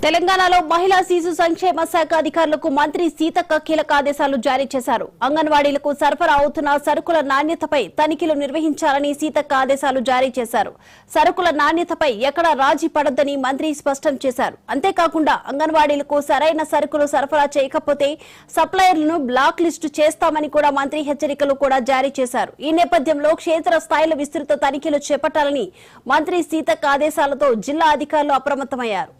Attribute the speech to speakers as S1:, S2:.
S1: తెలంగాణలో మహిళా శిశు సంక్షేమ శాఖ అధికారులకు మంత్రి సీతక్క కీలక ఆదేశాలు జారీ చేశారు. అంగన్వాడీలకు సరఫరా అవుతున్న సరుకుల నాణ్యతపై తనిఖీలు నిర్వహించాలని సీతక్క ఆదేశాలు జారీ చేశారు. సరుకుల నాణ్యతపై ఎక్కడా రాజీ పడొద్దని మంత్రి స్పష్టం చేశారు. అంతేకాకుండా అంగన్వాడీలకు సరైన సరుకులు సరఫరా చేయకపోతే సప్లయర్లను బ్లాక్ లిస్టు చేస్తామని కూడా మంత్రి హెచ్చరికలు కూడా జారీ చేశారు. ఈ నేపథ్యంలో క్షేత్ర స్థాయిలో విస్తృత తనిఖీలు చేపట్టాలని మంత్రి సీతక్క ఆదేశాలతో జిల్లా అధికారులు అప్రమత్తమయ్యారు.